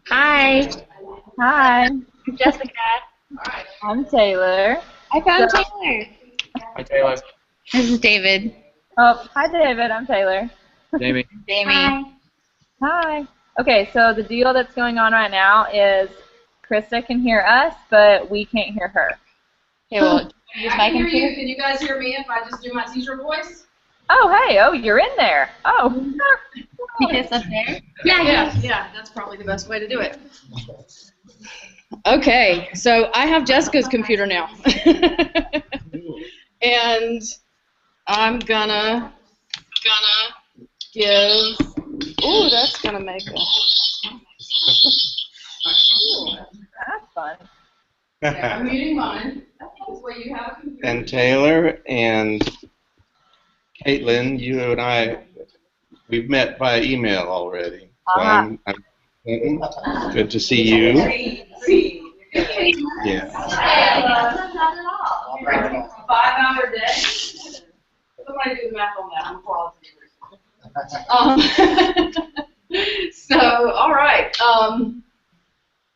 Hi. Hi. I'm Jessica. I'm Taylor. I found Taylor. Hi, Taylor. This is David. Oh, hi David. I'm Taylor. Jamie. Jamie. Hi. Hi. Okay, so the deal that's going on right now is Krista can hear us, but we can't hear her. Okay, well, I can hear you. Can you guys hear me if I just do my teacher voice? Oh, hey. Oh, you're in there. Oh. keep this up there. Yeah, that's probably the best way to do it. Okay, so I have Jessica's computer now. And I'm gonna give, ooh, that's gonna make a, That's fun. yeah, I'm muting mine. This way you have a computer. And Taylor and Caitlin, you and I, we've met by email already. So I'm good to see you. Yeah. 5-hour day. Somebody do the math on that. I'm quality. So, all right.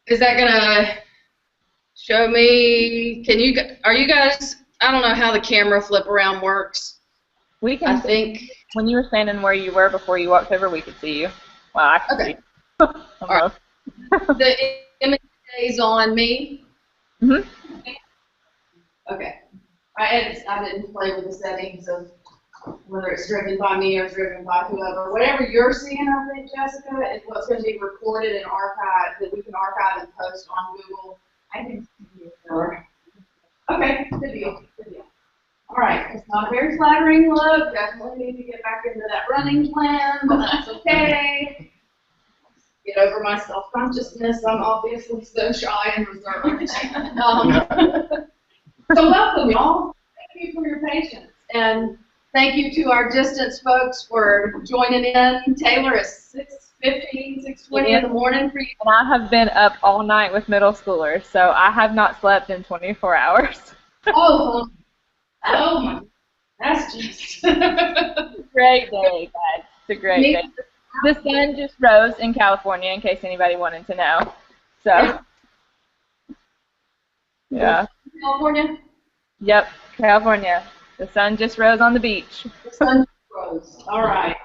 Is that gonna show me? Are you guys? I don't know how the camera flip around works. We can. I think when you were standing where you were before you walked over, we could see you. Well, I could see you. All right. The image stays on me. Mm-hmm. Okay. I didn't play with the settings of whether it's driven by me or driven by whoever. Whatever you're seeing, I think, Jessica, is what's going to be recorded and archived, that we can archive and post on Google. I can see you. Okay, good deal. All right, it's not a very flattering look. Definitely need to get back into that running plan, but that's okay. Get over my self-consciousness. I'm obviously so shy and reserved. So welcome, y'all. Thank you for your patience. And thank you to our distance folks for joining in. Taylor, it's 6:15, 6:20 in the morning for you. And I have been up all night with middle schoolers, so I have not slept in 24 hours. Oh my, that's just Great day, guys. It's a great day. The sun just rose in California, in case anybody wanted to know. So, yeah. California? Yep, California. The sun just rose on the beach. The sun just rose. All right.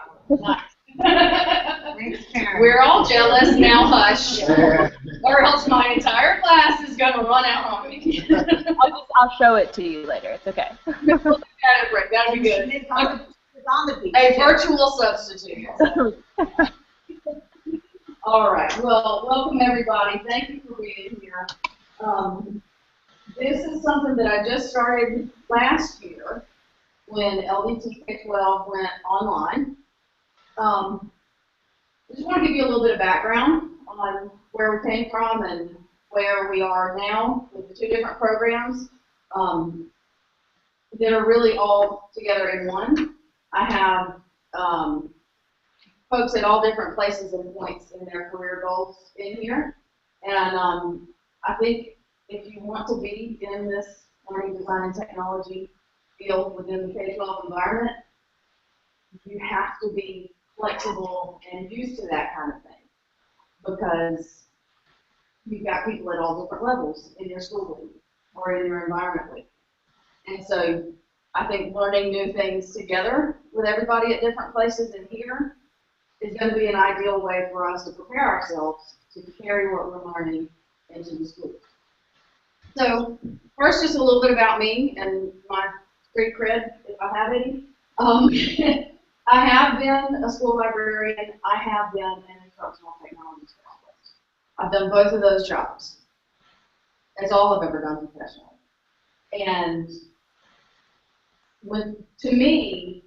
We're all jealous. Now hush, or else my entire class is going to run out on me. I'll show it to you later. It's okay. That'll be good. It's on the beach. A virtual substitute. All right. Well, welcome everybody. Thank you for being here. This is something that I just started last year when ldtk12 went online. I just want to give you a little bit of background on where we came from and where we are now with the two different programs that are really all together in one. I have folks at all different places and points in their career goals in here. And I think if you want to be in this learning design and technology field within the K-12 environment, you have to be flexible and used to that kind of thing, because you've got people at all different levels in your school week or in your environment week. And so I think learning new things together with everybody at different places in here is going to be an ideal way for us to prepare ourselves to carry what we're learning into the school. So first, just a little bit about me and my street cred, if I have any. I have been a school librarian. I have been an instructional technology specialist. I've done both of those jobs. That's all I've ever done professionally. And to me,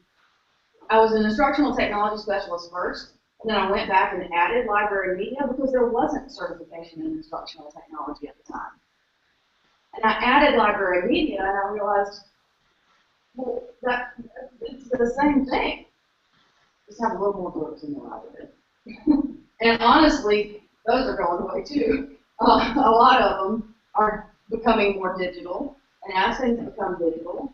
I was an instructional technology specialist first, and then I went back and added library media because there wasn't certification in instructional technology at the time. And I added library media, and I realized, well, it's the same thing. Just have a little more books in the library. And honestly, those are going away too. A lot of them are becoming more digital, and as things become digital,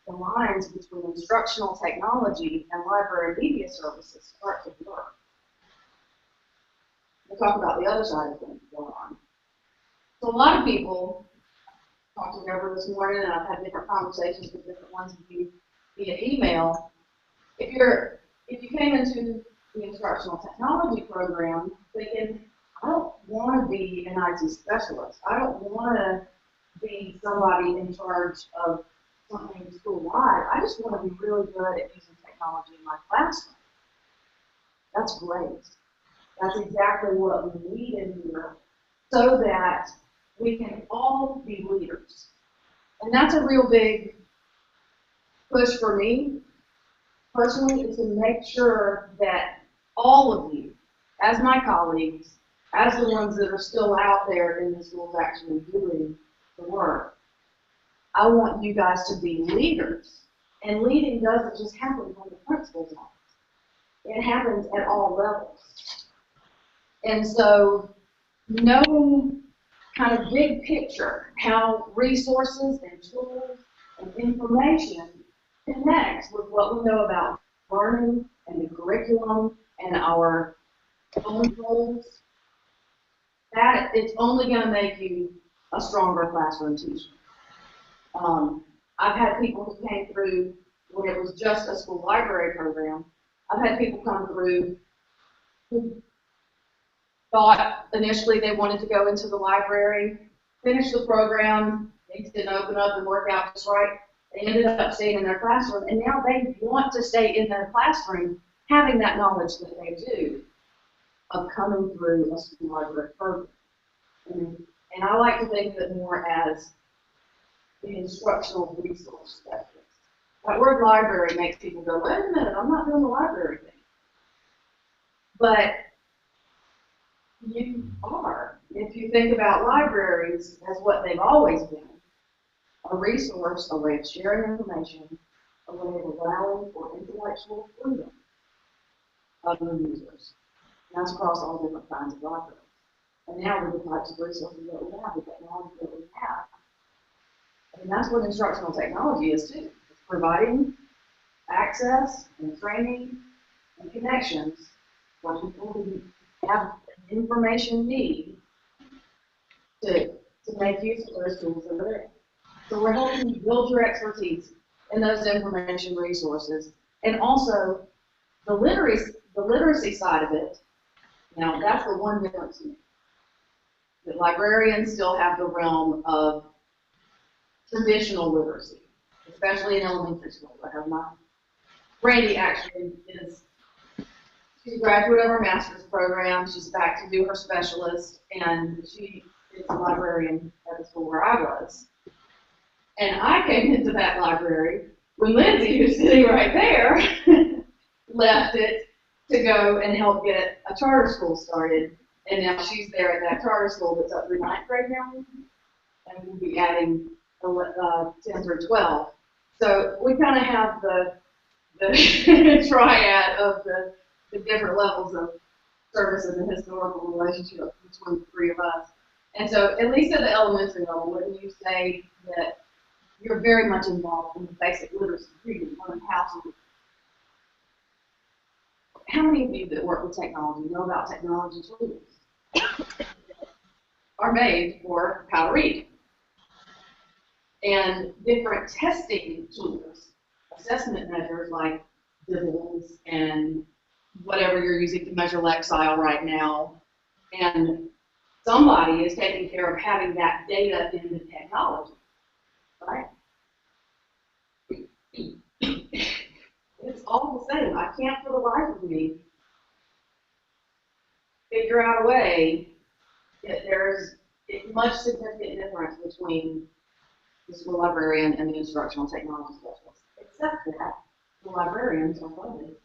the lines between instructional technology and library media services start to blur. We'll talk about the other side of things going on. So a lot of people, talked to Deborah this morning, and I've had different conversations with different ones of you via email. If you came into the instructional technology program thinking, I don't want to be an IT specialist. I don't want to be somebody in charge of something school-wide. I just want to be really good at using technology in my classroom. That's great. That's exactly what we need in here so that we can all be leaders. And that's a real big push for me personally, is to make sure that all of you, as my colleagues, as the ones that are still out there in the schools actually doing the work, I want you guys to be leaders. And leading doesn't just happen from the principal's office. It happens at all levels. And so knowing kind of big picture, how resources and tools and information connects with what we know about learning and the curriculum and our own goals, that it's only going to make you a stronger classroom teacher. I've had people who came through when it was just a school library program. I've had people come through who thought initially they wanted to go into the library, finish the program, things didn't open up and work out just right. They ended up staying in their classroom, and now they want to stay in their classroom having that knowledge that they do of coming through a school library program. And I like to think of it more as the instructional resource specialist. That word library makes people go, wait a minute, I'm not doing the library thing. But you are. If you think about libraries as what they've always been, a resource, a way of sharing information, a way of allowing for intellectual freedom of the users. And that's across all different kinds of libraries. And now with the types of resources that we have, the technology that we have, and that's what instructional technology is too. It's providing access and training and connections for people who have information need to make use of those tools that are there. So we're helping you build your expertise in those information resources, and also the literacy side of it. Now that's the one difference to me. That librarians still have the realm of traditional literacy, especially in elementary school. I have my Brandy actually she's a graduate of our master's program. She's back to do her specialist, and she is a librarian at the school where I was. And I came into that library when Lindsay, who's sitting right there, left it to go and help get a charter school started. And now she's there at that charter school that's up through 9th grade now. And we'll be adding 10 through 12. So we kind of have the triad of the different levels of service and the historical relationship between the three of us. And so at least at the elementary level, wouldn't you say that you're very much involved in the basic literacy, reading, learning how to. How many of you that work with technology know about technology tools are made for how to read? And different testing tools, assessment measures like DIBELS and whatever you're using to measure Lexile right now, and somebody is taking care of having that data in the technology, right? It's all the same. I can't for the life of me figure out a way that there's a much significant difference between the school librarian and the instructional technology specialist, except that the librarians are funded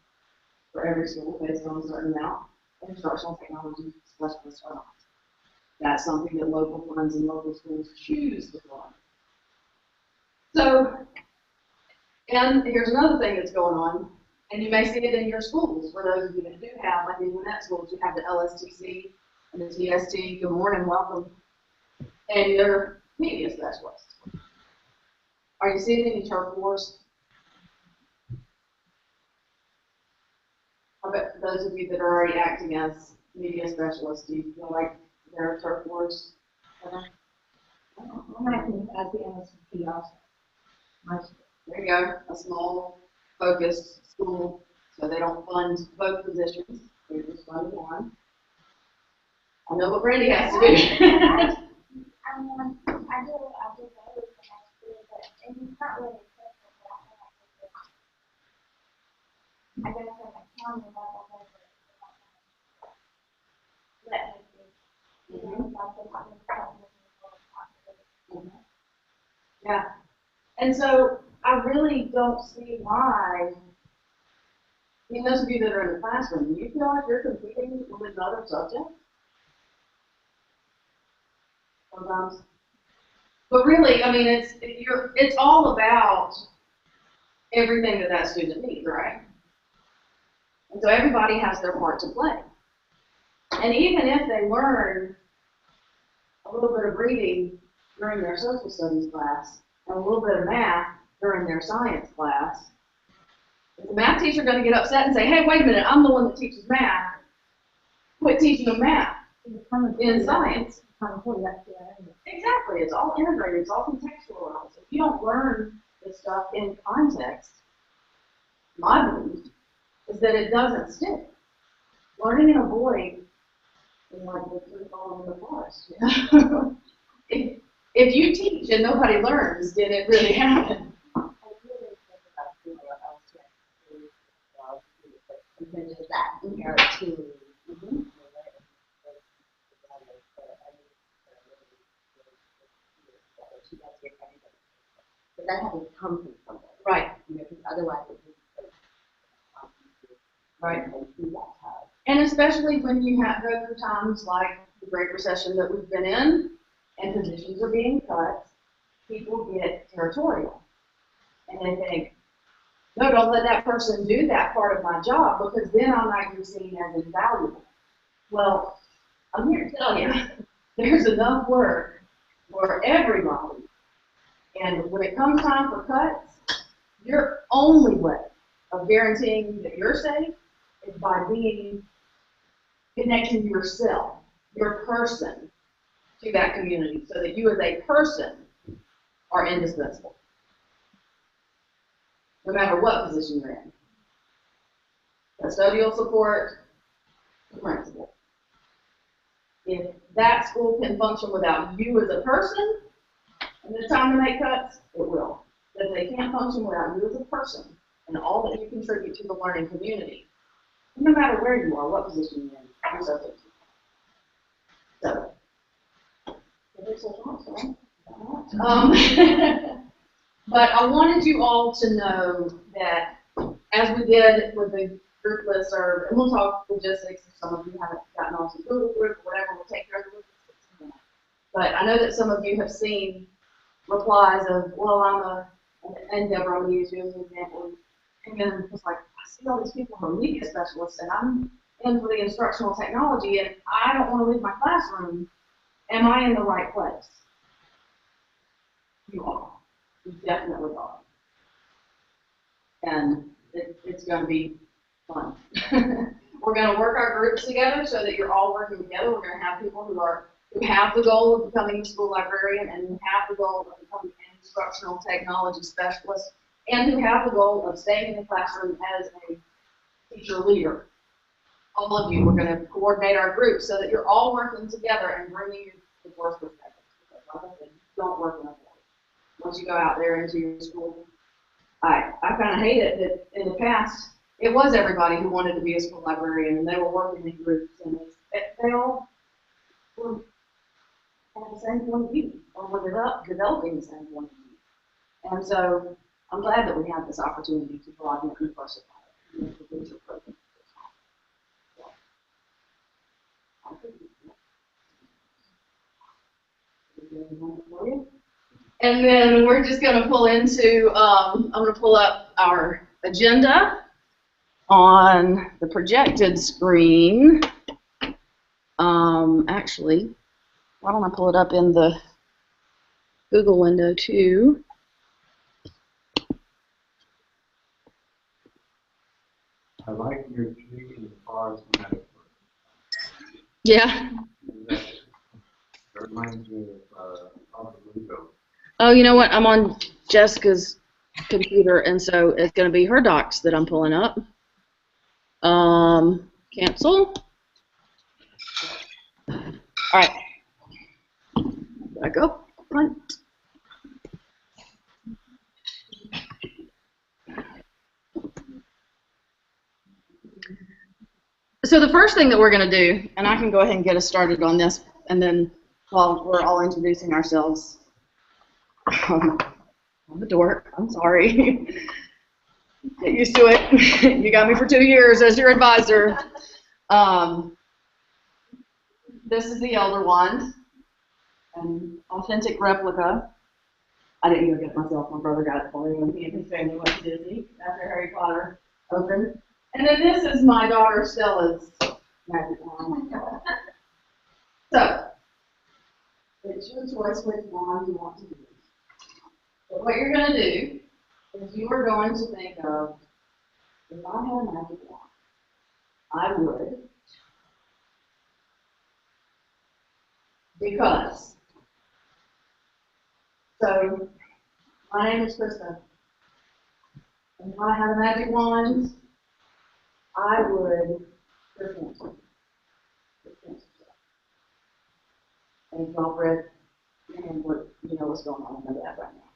for every school based on a certain amount, and instructional technology specialists are not. That's something that local funds and local schools choose to fund. So, and here's another thing that's going on, and you may see it in your schools. For those of you that do have, like in Gwinnett schools, you have the LSTC and the TST. Good morning, welcome. And your media specialists. Are you seeing any turf wars those of you that are already acting as media specialists, do you feel like there are turf wars? I'm acting as the MSP also. There you go, a small, focused school, so they don't fund both positions, they just fund one. I know what Brandy has to do. I do both, and that's good, but it's not really acceptable, but I guess at a county level, let me be, you know, like the public department. Yeah, and so I really don't see why, I mean, those of you that are in the classroom, do you feel like you're competing with another subject? Sometimes. But really, I mean, it's all about everything that student needs, right? And so everybody has their part to play. And even if they learn a little bit of reading during their social studies class and a little bit of math during their science class, is the math teacher going to get upset and say, hey, wait a minute, I'm the one that teaches math. Quit teaching them math in science. Exactly, it's all integrated, it's all contextualized. If you don't learn this stuff in context, my belief is that it doesn't stick. Learning in a void is like the tree falling in the forest. If you teach and nobody learns, did it really happen? But that hasn't come from somewhere. Right. You know, because otherwise it would Right. and see that how. And especially when you have go through times like the Great Recession that we've been in, and positions are being cut, people get territorial. And they think, no, don't let that person do that part of my job, because then I might be seen as invaluable. Well, I'm here to tell you, there's enough work for everybody. And when it comes time for cuts, your only way of guaranteeing that you're safe is by connecting yourself, your person, to that community, so that you as a person are indispensable, no matter what position you're in. Custodial support, the principal. If that school can function without you as a person, and it's time to make cuts, it will. But if they can't function without you as a person, and all that you contribute to the learning community, no matter where you are, what position you're in, you're subject to. So, but I wanted you all to know that, as we did with the group listserv, and we'll talk logistics if some of you haven't gotten onto the Google group or whatever, we'll take care of the logistics in a minute. But I know that some of you have seen replies of, well, and Deborah, I'm going to use you as an example. And then it's like, I see all these people who are media specialists, and I'm in for the instructional technology, and I don't want to leave my classroom. Am I in the right place? You are. You definitely are. And it's going to be fun. We're going to work our groups together so that you're all working together. We're going to have people who have the goal of becoming a school librarian, and who have the goal of becoming an instructional technology specialist, and who have the goal of staying in the classroom as a teacher leader. All of you, we're going to coordinate our groups so that you're all working together and bringing your diverse perspectives. Because like I said, you don't work in a void. Once you go out there into your school, I kind of hate it that in the past, it was everybody who wanted to be a school librarian, and they were working in groups, and they all were at the same point of view, or were developing the same point of view. And so I'm glad that we have this opportunity to broaden and diversify it. And then we're just going to pull into, I'm going to pull up our agenda on the projected screen. Actually, why don't I pull it up in the Google window too? I like your tree and forest metaphor. Yeah. That reminds me of the Lugo. Oh, you know what? I'm on Jessica's computer, and so it's going to be her docs that I'm pulling up. Cancel. All right. Back up front. So the first thing that we're going to do, and I can go ahead and get us started on this, and then while we're all introducing ourselves, I'm the dork. I'm sorry. Get used to it. You got me for 2 years as your advisor. This is the Elder Wand, an authentic replica. I didn't go get it myself. My brother got it for me when he and his family went to Disney after Harry Potter opened. And then this is my daughter Stella's magic wand. So, it's your choice which wand you want to use. But what you're going to do is you are going to think of, if I had a magic wand, I would, because. So, my name is Krista. And if I had a magic wand, I would prevent it. And if y'all read and what you know what's going on, I know that right now.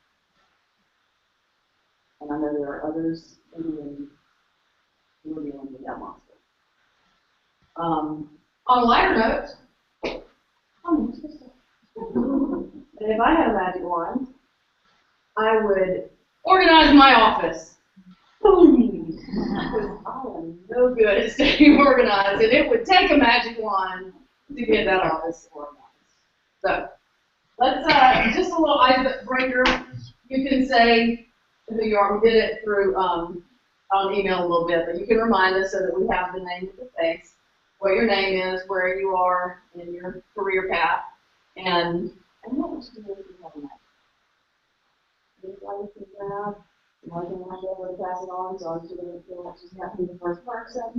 And I know there are others in the room who are dealing with that monster. On a lighter note, if I had a magic wand, I would organize my office. Because I am no good at staying organized, and it would take a magic wand to get that office organized. So, let's, just a little icebreaker. You can say who you are. We did it through, on email a little bit, but you can remind us so that we have the name of the face, what your name is, where you are in your career path, and what would you do if you have a magic? Anybody can grab? One thing I did was pass it on, so I'm doing it feel like she's got to be the first person.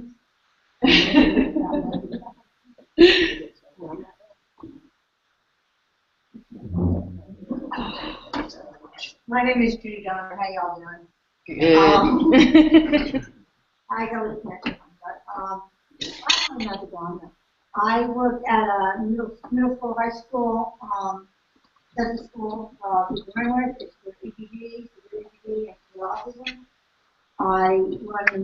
My name is Judy Donner. How y'all doing? Good. I go with Texas, but I'm not the one. I work at a middle school, high school, central school, to begin with. It's for EPD, severe EPD, and for autism. I run the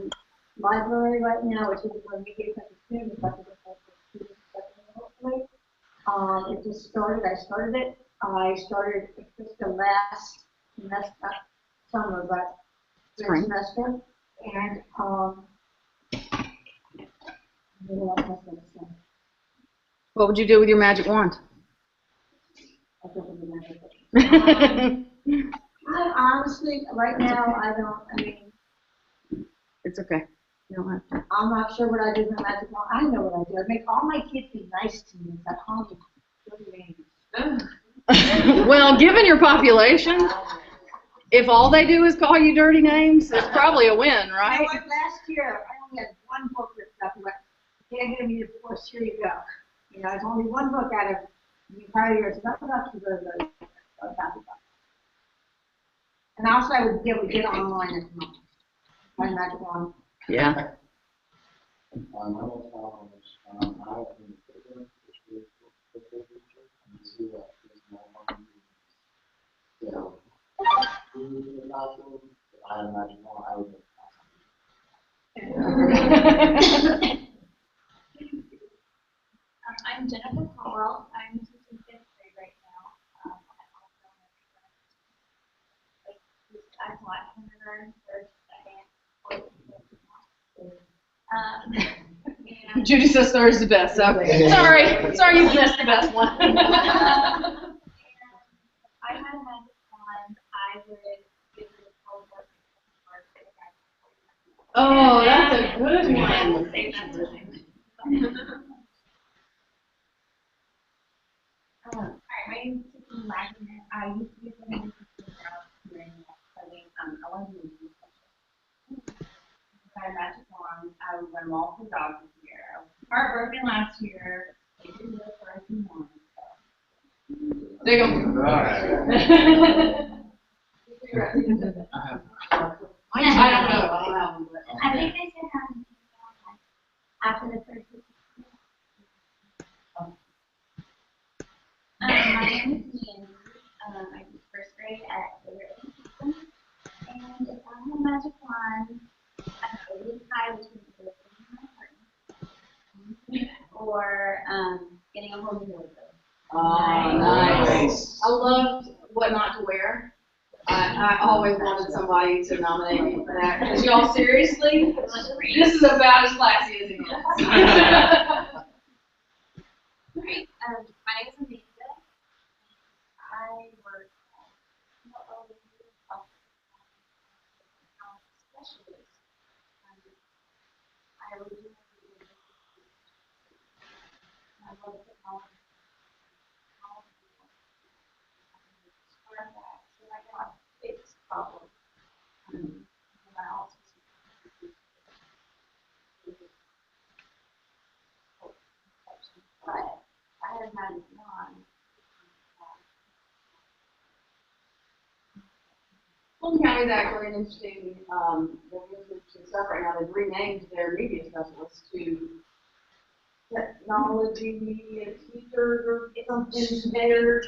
library right now, which is where we get the students, but the students, hopefully. It just started. I started it. I started just the last semester, summer, but spring semester, and What would you do with your magic wand? I don't remember. I honestly, right now, I don't. I mean, It's okay. You don't have to. I'm not sure what I do with my magic wand. I know what I do. I make all my kids be nice to me. I call them good names. Well, given your population, if all they do is call you dirty names, it's probably a win, right? You know what, last year, I only had one book that stuff went, can't get me the force, here you go. You know, it's only one book out of the entire year. It's not enough to go to the happy about. And also, I would be able to get online as well. My magic wand. Yeah. My little challenge, I have been figuring the picture and see that there's no one. So, I imagine more I would I'm Jennifer Caldwell. I'm teaching fifth grade right now. I'm not kindergarten, first, second, fourth, and Judy says third is the best, so sorry you missed the best one. if I had a magic wand, I would give it a teleport. Oh, that's a good one. Alright, my name is Tiffany Wagner. I used to be a woman here in studying. I wanted to be a magic wand. I would win them all for dogs this year. I was heartbroken last year. They didn't do it for us anymore. There you go. I have. I don't know. I don't know. I think they said having after the first week. My name is Mandy. I teach first grade at the System. And if I had a magic wand, I would tie between the my partner or getting a whole new logo. Oh, nice. I loved what not to wear. I always wanted somebody to nominate me for that. Because y'all, seriously, this is about as classy as it gets. Great. My name is Amanda. I work as a specialist. I originally I love technology. So I got fixed problem. And I also but I had had it on. Fulton County is actually an interesting, interesting stuff right now. They've renamed their media specialists to technology media teachers or something there.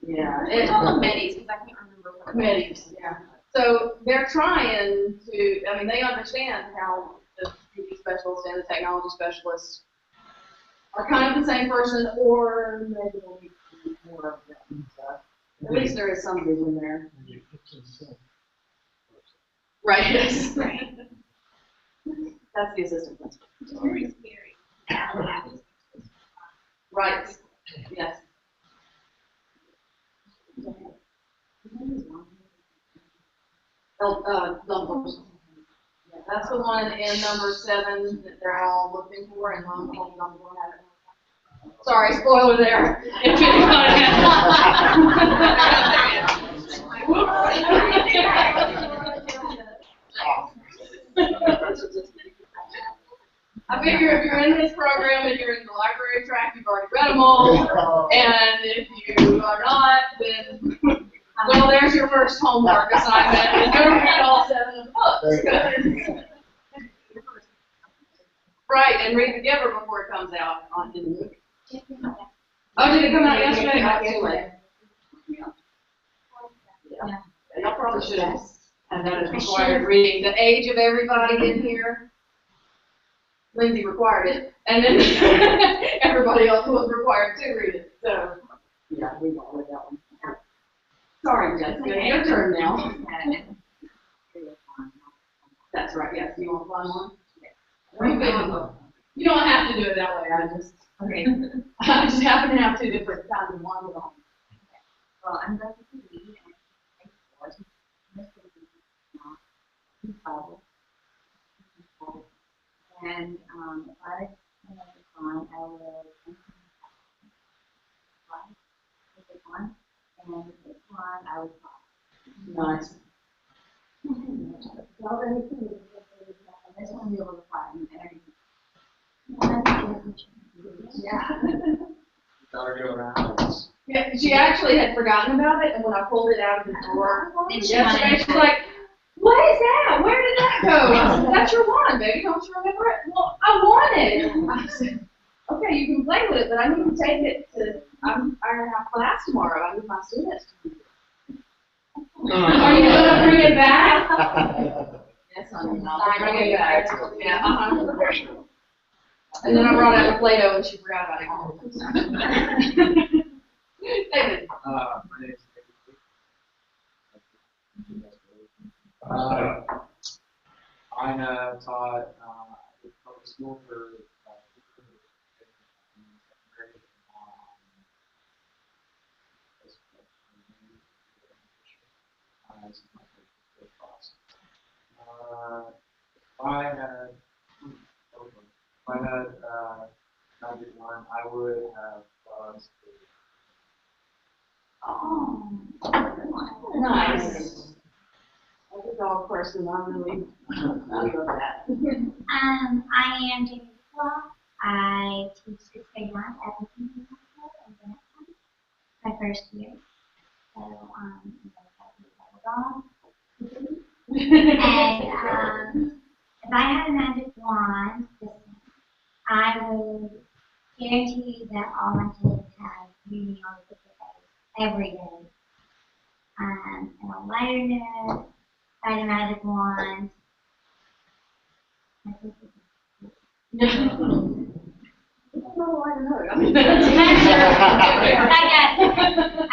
Yeah. It's all committees because I can't remember what Committees, yeah. So they're trying to, I mean, they understand how the media specialist and the technology specialist are kind of the same person, or maybe they'll be more of them. So at least there is some vision there. Right, yes. Right. That's the assistant principal. It's very scary. Right, yes. Numbers. Yeah, that's the one in number 7 that they're all looking for, and sorry, spoiler there. If you I figure if you're in this program and you're in the library track, you've already read them all, and if you are not, then, well, there's your first homework assignment, is go read all 7 of the books. Right, and read The Giver before it comes out on in the movie. Oh, did it come out yesterday? Not too late. Yeah. Y'all probably should have had that as required reading. The age of everybody in here. Lindsay required it, and then everybody else was required to read it. So, yeah, we all read that one. Sorry, Jessica, your turn now. That's right. Yes, you want to find one? You don't have to do it that way. I just happen to have 2 different kinds of ones on. Well, I'm going to read and if I have the time, I will take one, and this one I would talk. Nice. This one you'll be fine. Yeah. Gotta go around. Yeah, she actually had forgotten about it, and when I pulled it out of the drawer yesterday, she's like, "What is that? Where did that go?" I said, "That's your wand, baby. Don't you remember it?" "Well, I want it." I said, "Okay, you can play with it, but I need to take it to. I have class tomorrow. I need my students to use it." Are you gonna bring it back? Yes, honey. I'll bring it back. Yeah. And then I brought out the Play-Doh, and she forgot about it. David. My name is David. I have taught public school for if I had magic wand, I would have caused Oh, nice. dog person. I really love that. I am Jamie Nicola. I teach sixth grade math at the senior high school in Bennett, my first year. So, I'm going to have a dog. And if I had a magic wand, I would guarantee that all my kids have reading on the day every day. And on a lighter note, if I had a magic wand, my kids would No, I don't know. I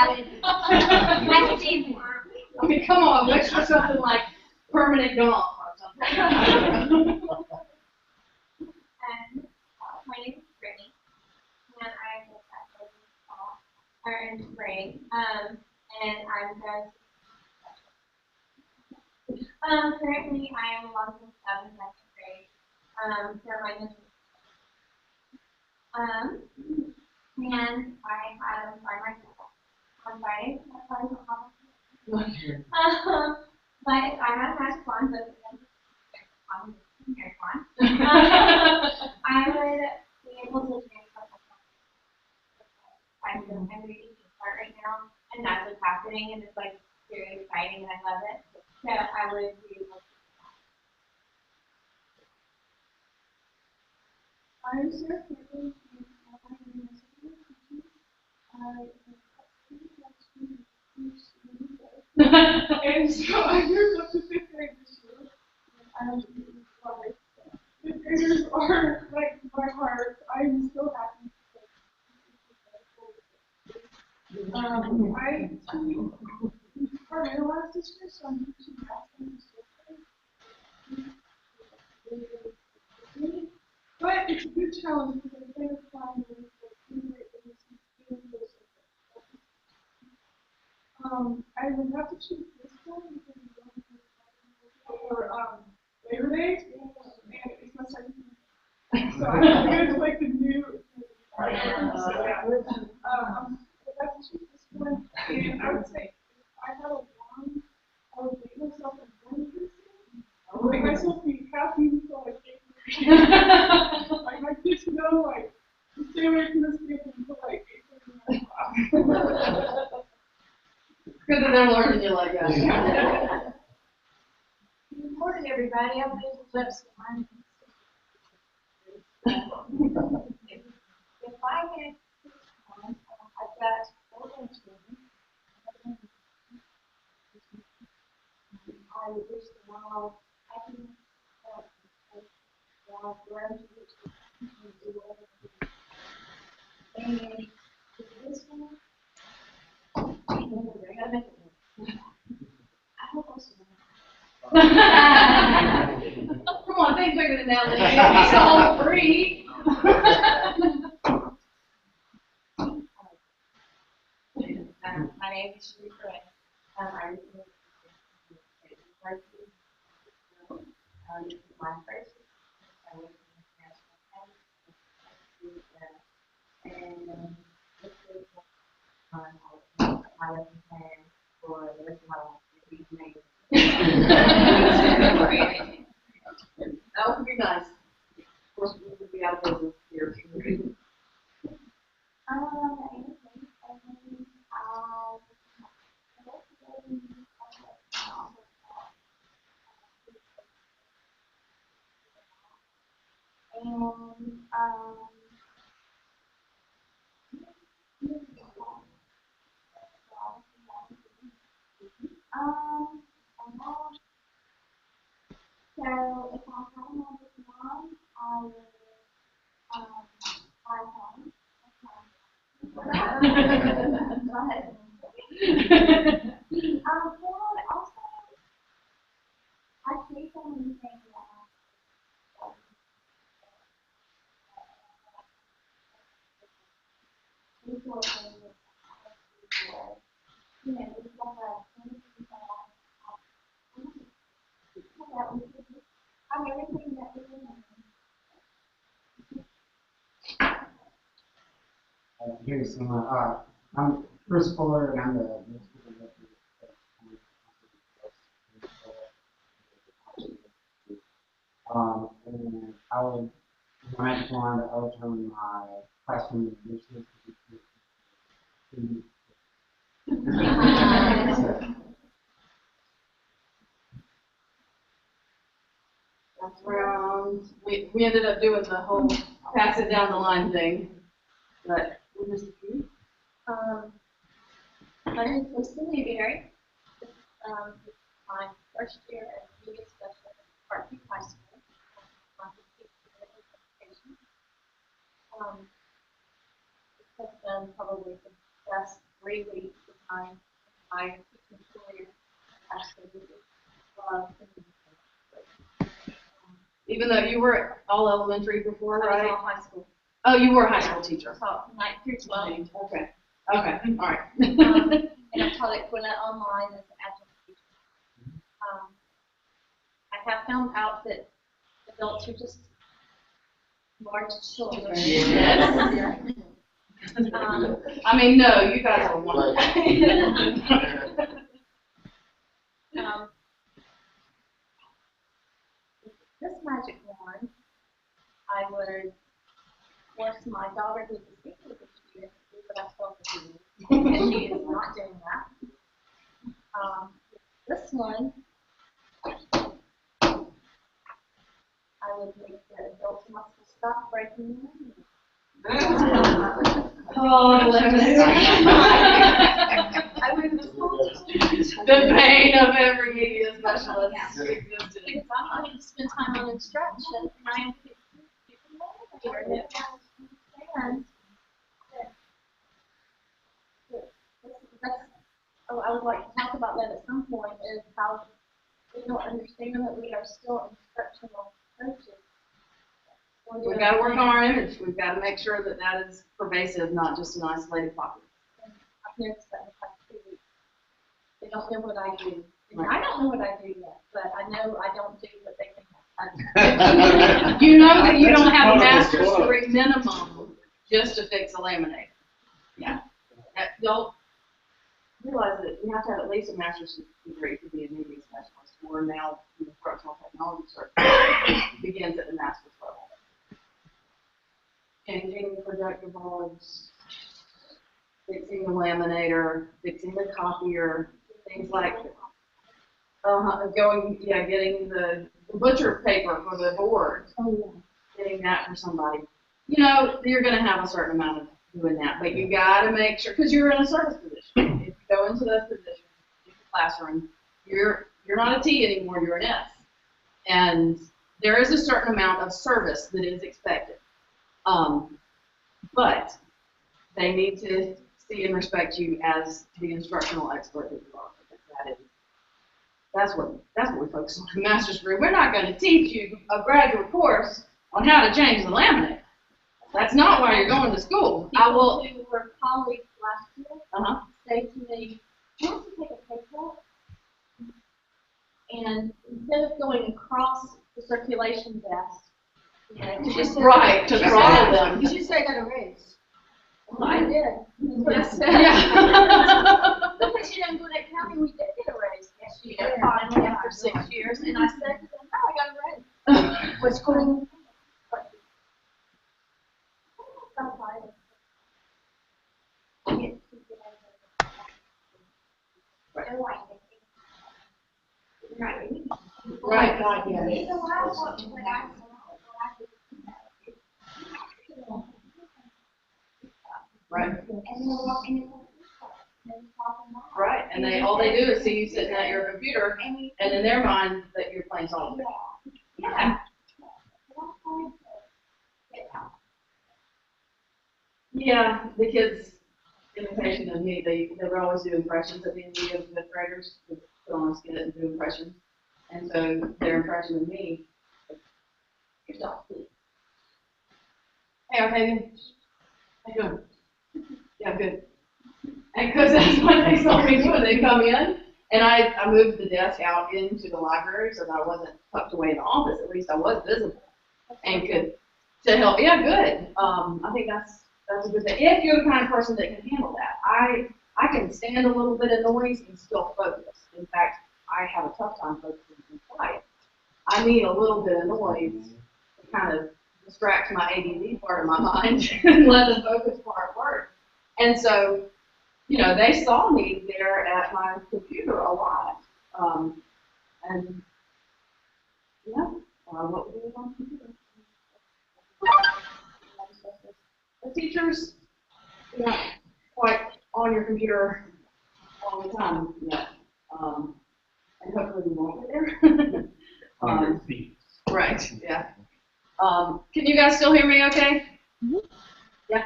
would see more. I mean, come on, wish for something like permanent golf or something. My name is Brittany, and I'm with fall or in spring. And I'm going currently I am along with 7th and 2nd grade. For my mental. And I had them by myself on Friday. But I'm not magic wand, but I would be able to transfer myself. I'm reading to start right now, and that's what's happening, and it's like very exciting, and I love it. So I would be able to. I'm Sarah Campbell, and I'm in the second teaching. And so I'm here up to 5th grade this year. And fifth graders are like my heart. I'm so happy. I teach our last district, so I'm teaching math and history. But it's a good challenge because I think it's fun to integrate things into the subject. I would have to choose this one because we don't have for Labor Day, and it's my second year. So I think it's like the new. So yeah. I would have to choose this one, and I would say if I had a wand, I would make myself a one person. I would make myself be happy until I get like my kids know, like, you stay away from this kid until like 8:30. Good that they're learning you like that. Good morning, everybody. I'm Mrs. Webster. If I had I've got 4 grandchildren. I would wish them all happiness, and this one, I gotta make it. I hope I Come on, think bigger than that. It's all free. My name is Sheree Fred. I recently this is my first year. I went to the national and this is my lesson plan for the rest of my life. It's amazing. That would be nice. Of course, we would be out of business here. So if I had a magic wand, I would fly home. Go ahead. Also, I see so many things that we feel you know, we have everything that we want. Here's some, I'm Chris Fuller, and I'm the middle school director. And I would, my magic wand, I would turn my classroom initiatives to That's round. We ended up doing the whole pass it down the line thing, but we just My name is Lucy Newberry. This is my first year as media specialist at Parkview High School. I'm teaching education. This has been probably the best 3 weeks of my entire teaching career. Absolutely love the media. even though you were all elementary before, I was right? all high school. Oh, you were a high school teacher. Taught 9th through 12. Okay. Okay. All right. And I've taught at Gwinnett Online as an adjunct teacher. I have found out that adults are just large children. Yes. I mean, no, you guys are wonderful. This magic wand, I would force my daughter who's a senior this year to do what I told her to do, and she is not doing that. This one, I would make the adult muscles stop breaking down. Oh, I would the pain of every media specialist existed. because I'm going to spend time on instruction, and I am here to understand that I would like to talk about that at some point, is how we don't understand that we are still instructional coaches. We've got to work on our image. We've got to make sure that that is pervasive, not just an isolated pocket. I've noticed that in the past 2 weeks. They don't know what I do. And I don't know what I do yet, but I know I don't do what they think I do. You know that you don't have a master's degree minimum just to fix a laminator. Yeah. Don't realize that you have to have at least a master's degree to be a media specialist, or now the instructional technology certificate begins at the master's level. Changing projector bulbs, fixing the laminator, fixing the copier, things like getting the butcher paper for the board, getting that for somebody. You know, you're going to have a certain amount of doing that, but you got to make sure, because you're in a service position. If you go into those positions in the classroom, you're not a T anymore, you're an S. And there is a certain amount of service that is expected. But they need to see and respect you as the instructional expert that you are. That's what we focus on in master's degree. We're not going to teach you a graduate course on how to change the laminate. That's not why you're going to school. People who were colleagues last year say to me, "Why don't you take a pay cut? And instead of going across the circulation desk, to throttle them." You should say that a raise. Well, I did. Yes. Yeah. Because, in Gwinnett County, we did get a raise this year, finally, after 6 years. And I said to them, no, I got a raise. What's going Right, God, yes. Right. Right, and all they do is see you sitting at your computer, and in their mind that you're playing solitaire. Yeah. Yeah, the kids, imitation of me, they would always do impressions at the end of the fifth graders, put on a skit and do impressions. And so their impression of me, you're talking. Hey, Octavian. How you doing? Yeah, good. And because that's what they saw me doing. They come in, and I moved the desk out into the library so that I wasn't tucked away in the office. At least I was visible and could to help. Yeah, good. I think that's a good thing. If you're the kind of person that can handle that, I can stand a little bit of noise and still focus. In fact, I have a tough time focusing and quiet. I need a little bit of noise to kind of distract my ADD part of my mind and let the focus part work. And so, they saw me there at my computer a lot. And yeah, what we do on computer. The teachers, you're not quite on your computer all the time yet. And hopefully we won't get there. On your feet. Right, yeah. Can you guys still hear me okay? Mm-hmm. Yeah?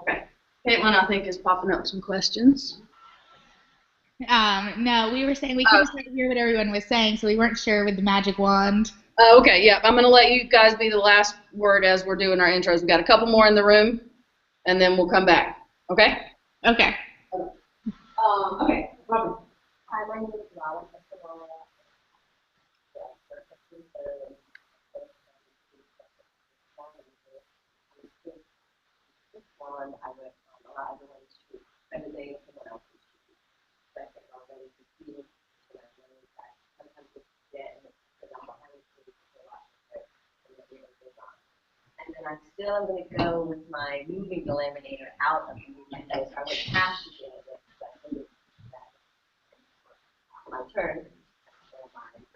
Okay. Caitlin, I think, is popping up some questions. No, we were saying we couldn't quite hear what everyone was saying, so we weren't sure with the magic wand. Okay, yeah. I'm going to let you guys be the last word as we're doing our intros. We've got a couple more in the room, and then we'll come back. Okay? Okay. Okay, Robin. Hi, my name is Robin. One, I went on a lot of everyone's street, every day with someone else's street. But I think already competing, and I know that sometimes it's dead, because I'm behind the street for a lot of it, and then it goes on. And then I still am going to go with my moving delaminator out of the moving place. I went past the end of it, but I think that my turn.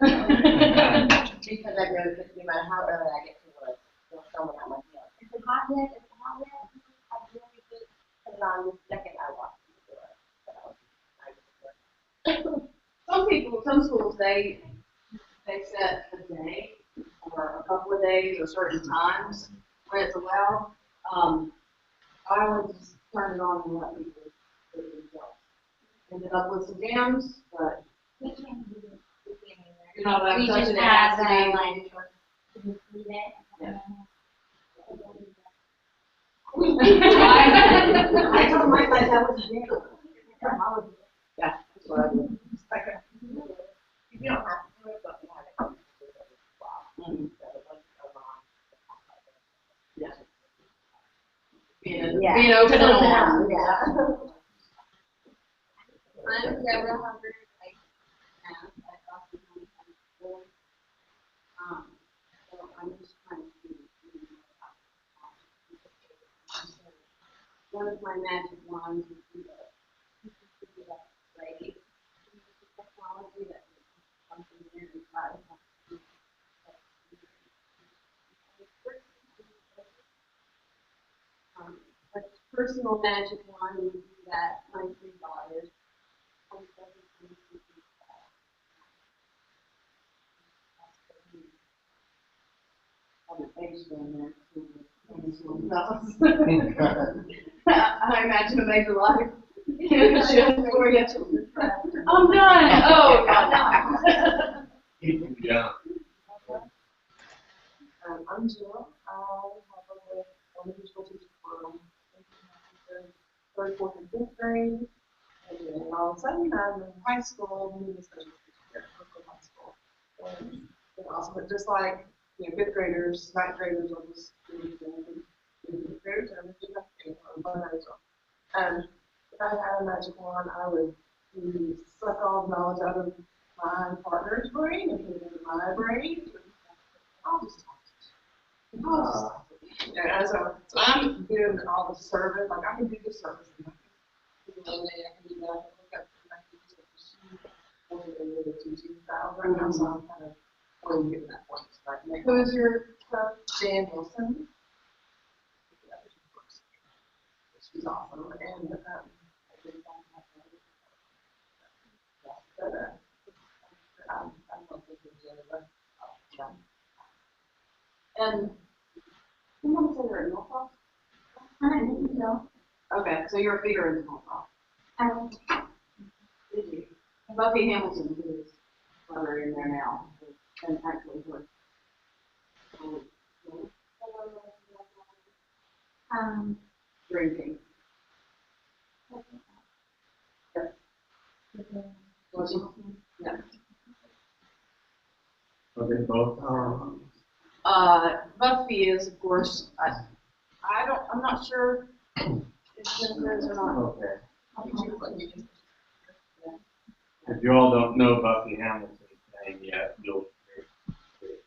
Because I know that no matter how early I get to work, there's someone at my heel. Is it hot yet? Is it hot yet? I really just put it on the second I walk through the door. Some schools, they set a day or a couple of days or certain times when it's allowed. I would just turn it on and let people do it themselves. Ended up with some jams, but We can't do it. you're not allowed We to touch just it. It have has to that, be. like, leave it. Yeah. I told my class I was there. Yeah, that's what I do. You don't have to do it, but we have it on the Mhm. So once it's on, Yeah. yeah. Being open and on. Yeah. I'm Deborah Hubbard. I am at Boston County High School. So I'm just trying to one of my magic wands would be that lady technology that something in and try to a personal magic wand would be that my three daughters. I imagine a major life. Before you get children. I'm done. Oh, God. Yeah. I'm Jill. I have a elementary school teacher from third, fourth, and fifth grade. And then all of a sudden, I'm in high school, moving to special teacher at local high school. And it's awesome, but just like, fifth graders, ninth graders, or just fifth graders, and I'm just if I had a magic wand, I would suck all the knowledge out of my partner's brain and put it into my brain. I'll just talk to you. And so I'm doing all the service, like I can do the service. I can do that. I can look up the teaching style right now, so I'm kind of going to get that point. Who is your coach? Jan Wilson. She's awesome. And And who wants to say you're in Norfolk? I didn't know. Okay, so you're a figure in Norfolk. Did you? Buffy Hamilton, who is brother in there now, and actually works. Drinking. Was she? No. Are they both? Buffy is, of course, I'm not sure if Jennifer is or not. Okay. If you all don't know Buffy Hamilton's name yet, you'll hear it.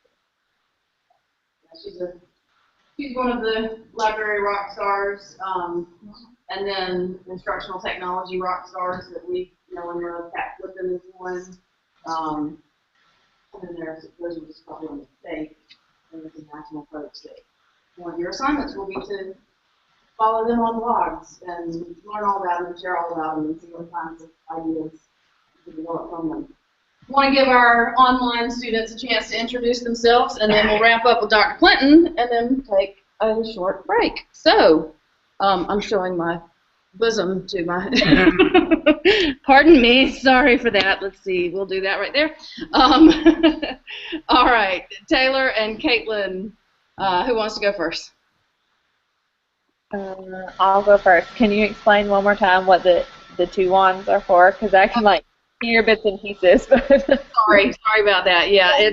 She's one of the library rock stars, and then instructional technology rock stars that we know and love. Kat Flippen is one. And then there's probably on the state, and there's some national folks that one of your assignments will be to follow them on blogs and learn all about them, share all about them, and see what kinds of ideas to develop from them. I want to give our online students a chance to introduce themselves, and then we'll wrap up with Dr. Clinton, and then take a short break. So, I'm showing my bosom to my, pardon me, sorry for that. Let's see, we'll do that right there. All right, Taylor and Caitlin, who wants to go first? I'll go first. Can you explain one more time what the two wands are for? Because I can like hear bits and pieces. Sorry about that. Yeah,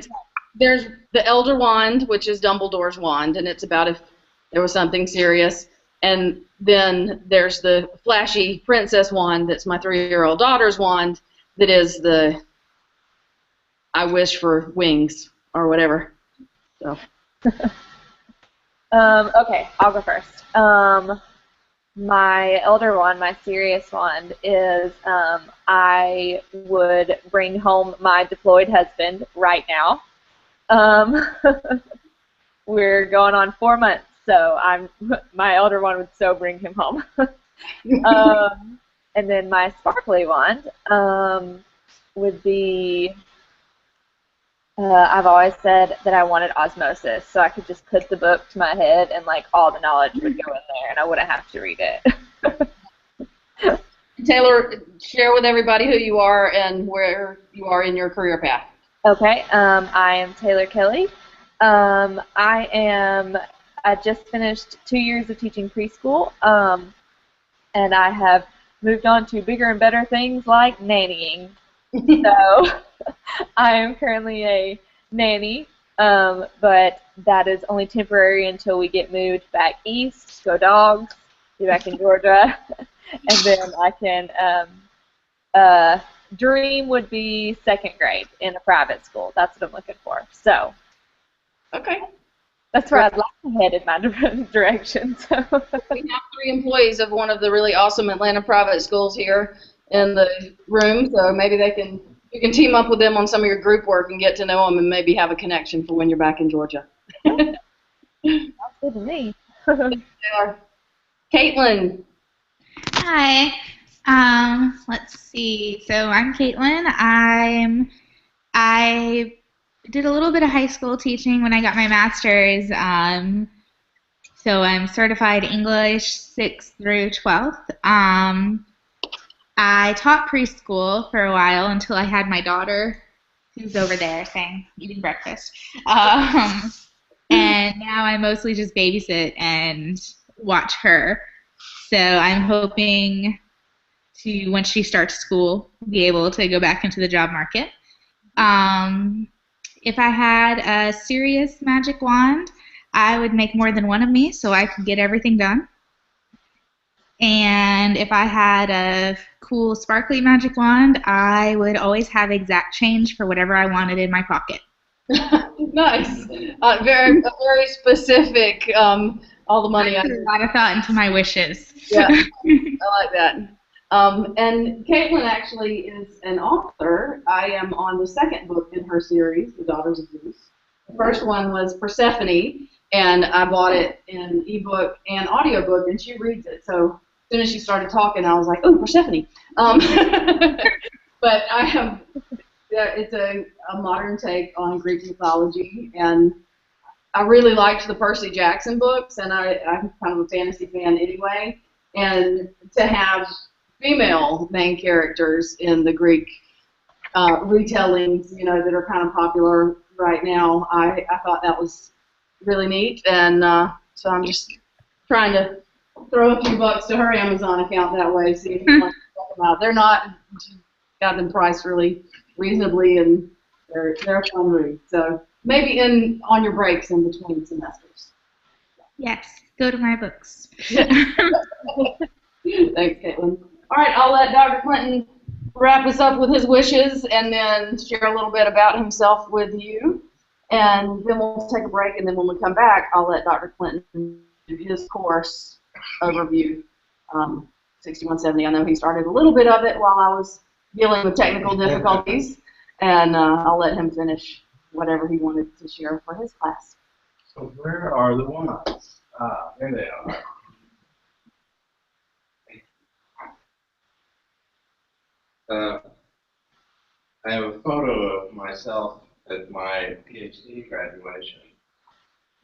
there's the Elder Wand, which is Dumbledore's wand, and it's about if there was something serious. And then there's the flashy Princess wand, that's my 3-year-old daughter's wand, that is the I wish for wings or whatever. So. Okay, I'll go first. My elder wand, my serious wand, is I would bring home my deployed husband right now. We're going on 4 months, so my elder wand would so bring him home. And then my sparkly wand would be, I've always said that I wanted osmosis, so I could just put the book to my head and like all the knowledge would go in there and I wouldn't have to read it. Taylor, share with everybody who you are and where you are in your career path. Okay, I am Taylor Kelly. I just finished 2 years of teaching preschool, and I have moved on to bigger and better things like nannying. So I am currently a nanny, but that is only temporary until we get moved back east, go dogs, be back in Georgia, and then I can, dream would be 2nd grade in a private school. That's what I'm looking for. So, okay. That's where I'd like to head in my direction. So. We have 3 employees of one of the really awesome Atlanta private schools here in the room, so maybe you can team up with them on some of your group work and get to know them and maybe have a connection for when you're back in Georgia. That's good to me. Caitlin. Hi. Let's see. So I'm Caitlin. I did a little bit of high school teaching when I got my master's. So I'm certified English 6th through 12th. I taught preschool for a while until I had my daughter, who's over there eating breakfast. And now I mostly just babysit and watch her. So I'm hoping to, once she starts school, be able to go back into the job market. If I had a serious magic wand, I would make more than one of me so I could get everything done. And if I had a cool sparkly magic wand, I would always have exact change for whatever I wanted in my pocket. Nice. Very specific. All the money. I put a lot of thought into my wishes. Yeah, I like that. And Caitlin actually is an author. I am on the 2nd book in her series, The Daughters of Zeus. The first one was Persephone, and I bought it in ebook and audiobook, and she reads it. So as soon as she started talking, I was like, oh, Persephone. But it's a modern take on Greek mythology, and I really liked the Percy Jackson books, and I'm kind of a fantasy fan anyway, and to have female main characters in the Greek retellings, that are kind of popular right now, I thought that was really neat, and so I'm just trying to throw a few bucks to her Amazon account that way, see if you want to check them out. They're not, got them priced really reasonably, and they're a fun read. So maybe on your breaks in between semesters. Yes, go to my books. Thanks, Caitlin. All right, I'll let Dr. Clinton wrap us up with his wishes and then share a little bit about himself with you. And then we'll take a break, and then when we come back, I'll let Dr. Clinton do his course overview. 6170. I know he started a little bit of it while I was dealing with technical difficulties, and I'll let him finish whatever he wanted to share for his class. So where are the ones? There they are. I have a photo of myself at my PhD graduation,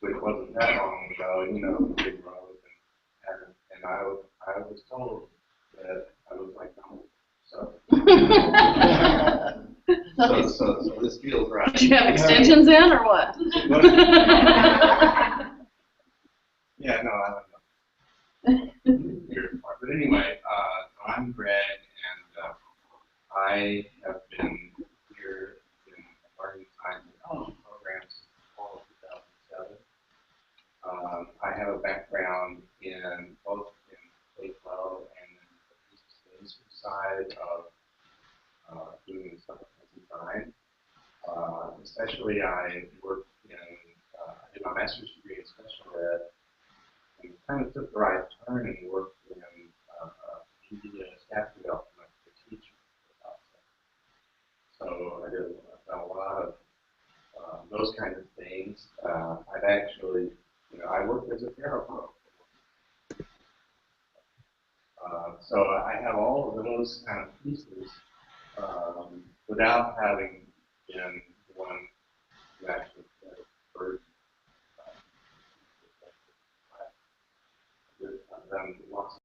which wasn't that long ago, you know, the big road, and I was told that I was like, no. So, so this feels right. Did you have extensions in, or what? Yeah, no, I don't know. Weird part. But anyway, I'm Greg, and I have been here in learning science and technology programs since the fall of 2007. I have a background in both in K-12 and in the industry side of doing supplement design. Especially, I worked in, I did my master's degree in special ed, and kind of took the right turn and worked in media staff development for teachers. So I've done a lot of those kinds of things. I've actually, I worked as a parapro. So I have all of those kind of pieces without having been the one who actually first. I've done lots